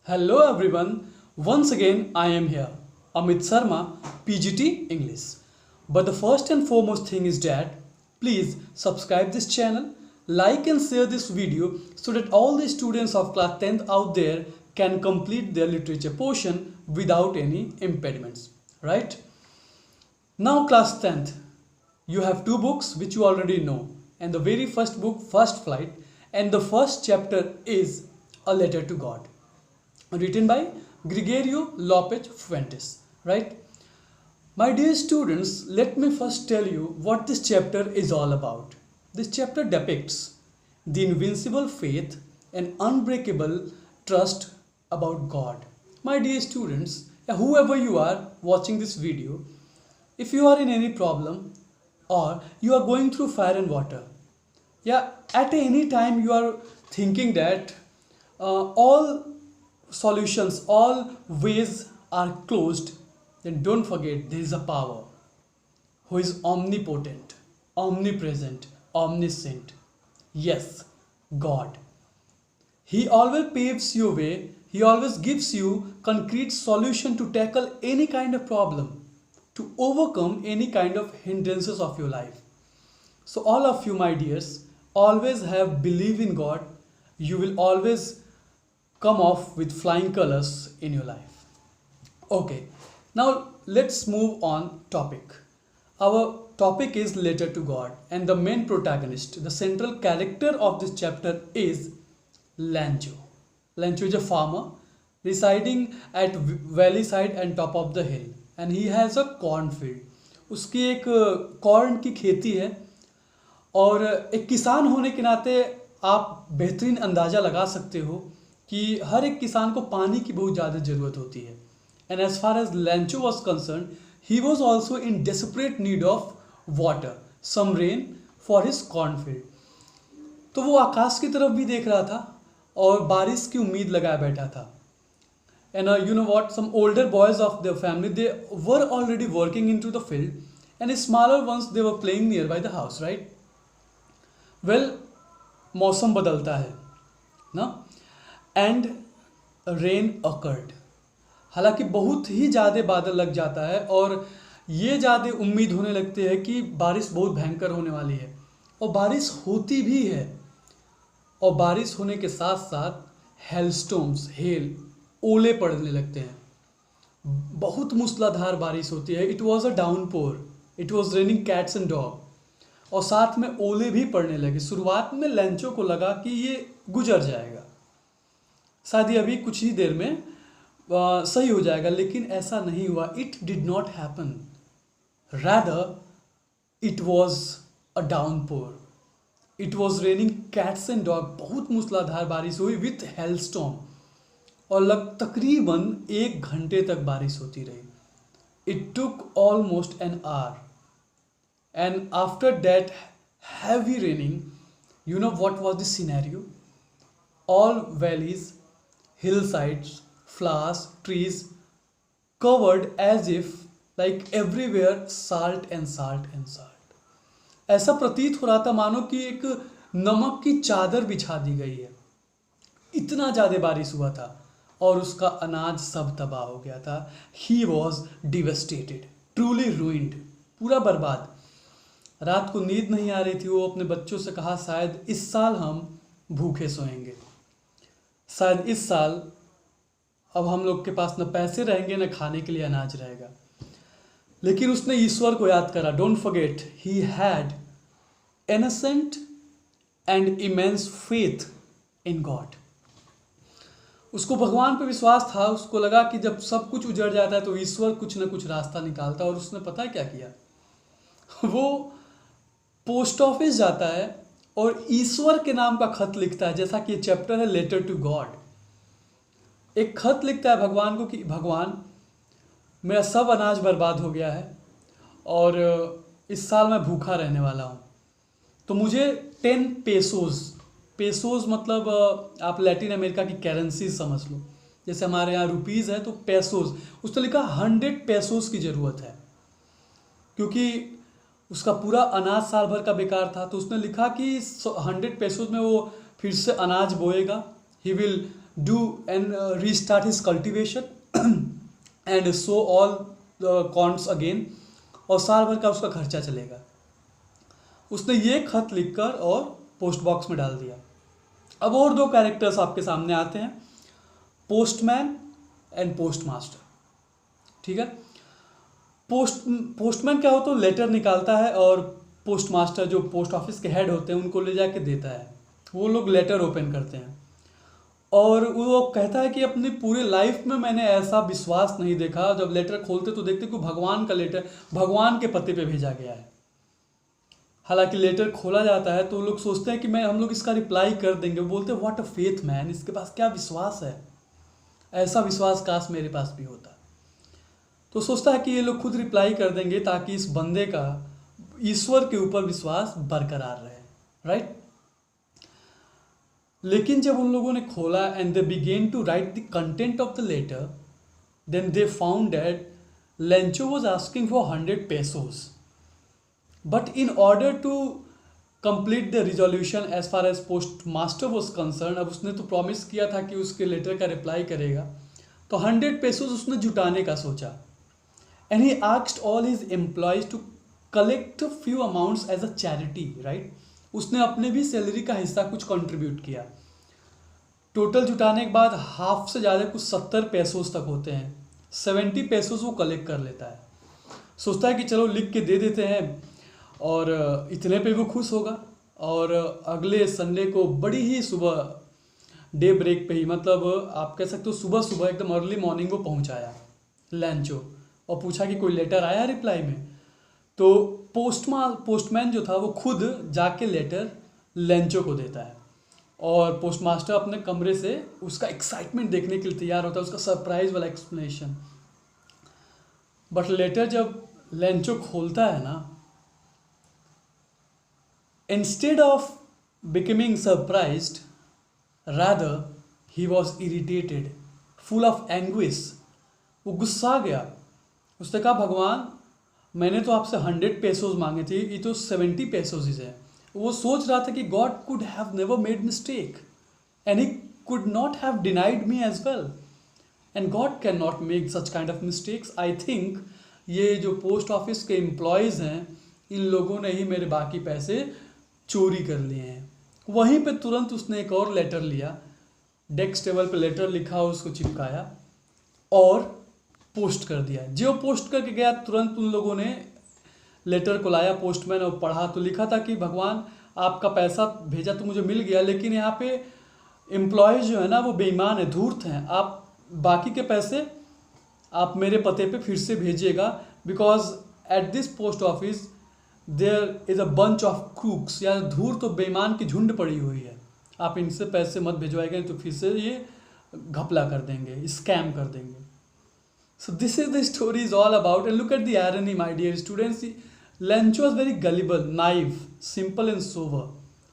Hello everyone, once again I am here, Amit Sharma, PGT English. But the first and foremost thing is that please subscribe this channel, like and share this video so that all the students of class 10th out there can complete their literature portion without any impediments, right? Now class 10th, you have two books which you already know, and the very first book, First Flight, and the first chapter is A Letter to God, written by Gregorio Lopez Fuentes, right? My dear students, let me first tell you what this chapter is all about. This chapter depicts the invincible faith and unbreakable trust about God. My dear students, whoever you are watching this video, if you are in any problem or you are going through fire and water, yeah, at any time you are thinking that all solutions, all ways are closed, then don't forget there is a power who is omnipotent, omnipresent, omniscient. Yes, God. He always paves your way, He always gives you concrete solution to tackle any kind of problem, to overcome any kind of hindrances of your life. So all of you, my dears, always have believe in God. You will always come off with flying colors in your life. Okay, now let's move on topic. Our topic is Letter to God, and the main protagonist, the central character of this chapter is Lancho. Lancho is a farmer residing at valley side and top of the hill, and he has a cornfield. उसकी एक corn की खेती है, और एक किसान होने के नाते आप बेहतरीन अंदाज़ा लगा सकते हो कि हर एक किसान को पानी की बहुत ज़्यादा ज़रूरत होती है. And as far as Lencho was concerned, he was also in desperate need of water, some rain for his cornfield. तो वो आकाश की तरफ भी देख रहा था और बारिश की उम्मीद लगाए बैठा था. And you know what, some older boys of the family, they were already working in to the field, and smaller ones they were playing near by the house, right. Well, मौसम बदलता है ना, एंड रेन अकर्ड. हालांकि बहुत ही ज़्यादा बादल लग जाता है और ये ज़्यादा उम्मीद होने लगती है कि बारिश बहुत भयंकर होने वाली है, और बारिश होती भी है. और बारिश होने के साथ साथ हेलस्टॉर्म्स, हेल, ओले पड़ने लगते हैं. बहुत मूसलाधार बारिश होती है. It was a downpour, it was raining cats and dog, और साथ में ओले भी पड़ने लगे. शुरुआत में लैंचो को लगा कि ये गुजर जाएगा, शायद ये अभी कुछ ही देर में सही हो जाएगा, लेकिन ऐसा नहीं हुआ. It did not happen, rather it was a downpour. It was raining cats and dog. बहुत मूसलाधार बारिश हुई विथ हेलस्टॉर्म, और तकरीबन 1 घंटे तक बारिश होती रही. It took almost an hour. And after that heavy raining, you know what was the scenario? All valleys, hillsides, flowers, trees covered as if like everywhere salt and salt and salt. ऐसा प्रतीत हो रहा था मानो कि एक नमक की चादर बिछा दी गई है. इतना ज़्यादा बारिश हुआ था और उसका अनाज सब तबाह हो गया था. He was devastated, truly ruined, पूरा बर्बाद. रात को नींद नहीं आ रही थी. वो अपने बच्चों से कहा, शायद इस साल हम भूखे सोएंगे, शायद इस साल अब हम लोग के पास न पैसे रहेंगे न खाने के लिए अनाज रहेगा. लेकिन उसने ईश्वर को याद करा. Don't forget, he had innocent and immense faith in God. उसको भगवान पे विश्वास था. उसको लगा कि जब सब कुछ उजड़ जाता है तो ईश्वर कुछ न कुछ रास्ता निकालता है. और उसने पता है क्या किया? वो पोस्ट ऑफिस जाता है और ईश्वर के नाम का खत लिखता है. जैसा कि ये चैप्टर है लेटर टू गॉड. एक खत लिखता है भगवान को कि भगवान, मेरा सब अनाज बर्बाद हो गया है और इस साल मैं भूखा रहने वाला हूँ, तो मुझे 10 पेसोज, पेसोज मतलब आप लैटिन अमेरिका की करेंसी समझ लो. जैसे हमारे यहाँ रुपीज़ है तो पेसोज. उसने लिखा 100 पेसोज की ज़रूरत है, क्योंकि उसका पूरा अनाज साल भर का बेकार था. तो उसने लिखा कि 100 पेसोज में वो फिर से अनाज बोएगा. He will do and restart his cultivation and sow all the corns again, और साल भर का उसका खर्चा चलेगा। उसने ये खत लिखकर और पोस्ट बॉक्स में डाल दिया। अब और दो कैरेक्टर्स आपके सामने आते हैं, पोस्टमैन एंड पोस्टमास्टर। ठीक है, पोस्टमैन क्या होता है, लेटर निकालता है, और पोस्टमास्टर जो पोस्ट ऑफिस के हेड होते हैं उनको ले जाके देता है। वो लोग लेटर ओपन करते हैं और वो कहता है कि अपनी पूरी लाइफ में मैंने ऐसा विश्वास नहीं देखा। जब लेटर खोलते तो देखते कि भगवान का लेटर, भगवान के पते पे भेजा गया है। हालांकि लेटर खोला जाता है तो लोग सोचते हैं कि हम लोग इसका रिप्लाई कर देंगे। बोलते हैं व्हाट अ फेथ मैन, इसके पास क्या विश्वास है, ऐसा विश्वास काश मेरे पास भी होता। तो सोचता है कि ये लोग खुद रिप्लाई कर देंगे ताकि इस बंदे का ईश्वर के ऊपर विश्वास बरकरार रहे, राइट। लेकिन जब उन लोगों ने खोला and they began to write the content of the letter, then they found that Lencho was asking for 100 pesos, but in order to complete the resolution as far as postmaster was concerned, अब उसने तो promise किया था कि उसके letter का reply करेगा, तो 100 pesos उसने जुटाने का सोचा। And he asked all his employees to collect few amounts as a charity, right. उसने अपने भी सैलरी का हिस्सा कुछ कंट्रीब्यूट किया। टोटल जुटाने के बाद हाफ से ज़्यादा कुछ 70 pesos तक होते हैं, 70 pesos वो कलेक्ट कर लेता है। सोचता है कि चलो लिख के दे देते हैं और इतने पे वो खुश होगा। और अगले संडे को बड़ी ही सुबह डे ब्रेक पे ही, मतलब आप कह सकते हो सुबह सुबह एकदम अर्ली मॉर्निंग वो पहुंचाया लेंचो और पूछा कि कोई लेटर आया रिप्लाई में। तो पोस्टमैन जो था वो खुद जाके लेटर लेंचो को देता है और पोस्टमास्टर अपने कमरे से उसका एक्साइटमेंट देखने के लिए तैयार होता है, उसका सरप्राइज वाला एक्सप्लेनेशन। बट लेटर जब लेंचो खोलता है ना, instead of becoming surprised, rather he was irritated, full of anguish. वो गुस्सा गया। उसने कहा भगवान, मैंने तो आपसे 100 pesos मांगे थे, ये तो 70 pesos ही है। वो सोच रहा था कि God could have never made mistake and he could not have denied me as well, and God can not make such kind of mistakes. I think ये जो पोस्ट ऑफिस के एम्प्लॉयज़ हैं, इन लोगों ने ही मेरे बाकी पैसे चोरी कर लिए हैं। वहीं पे तुरंत उसने एक और लेटर लिया, डेस्क टेबल पे लेटर लिखा, उसको चिपकाया और पोस्ट कर दिया। जो पोस्ट करके गया तुरंत उन लोगों ने लेटर को लाया पोस्टमैन और पढ़ा, तो लिखा था कि भगवान आपका पैसा भेजा तो मुझे मिल गया, लेकिन यहाँ पे एम्प्लॉयज़ जो है ना वो बेईमान है, धूर्त हैं। आप बाकी के पैसे आप मेरे पते पे फिर से भेजिएगा, because at this post office there is a bunch of crooks, या धूर्त और बेईमान की झुंड पड़ी हुई है। आप इनसे पैसे मत भिजवाएंगे तो फिर से ये घपला कर देंगे, स्कैम कर देंगे। So this is the story is all about, and look at the irony, my dear students. Lencho was very gullible, naive, simple and sober.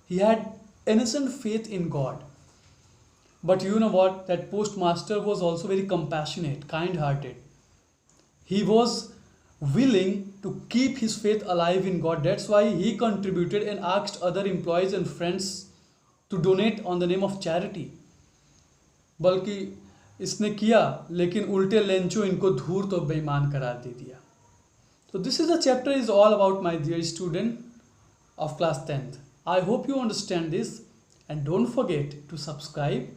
He had innocent faith in God. But you know what? That postmaster was also very compassionate, kind-hearted. He was willing to keep his faith alive in God. That's why he contributed and asked other employees and friends to donate on the name of charity. बल्कि इसने किया, लेकिन उल्टे Lencho इनको धूर्त और बेईमान करार दे दिया। तो this is a chapter is all about my dear student of class 10th. I hope you understand this, and don't forget to subscribe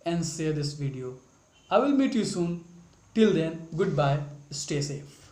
and share this video. I will meet you soon. Till then, goodbye. Stay safe.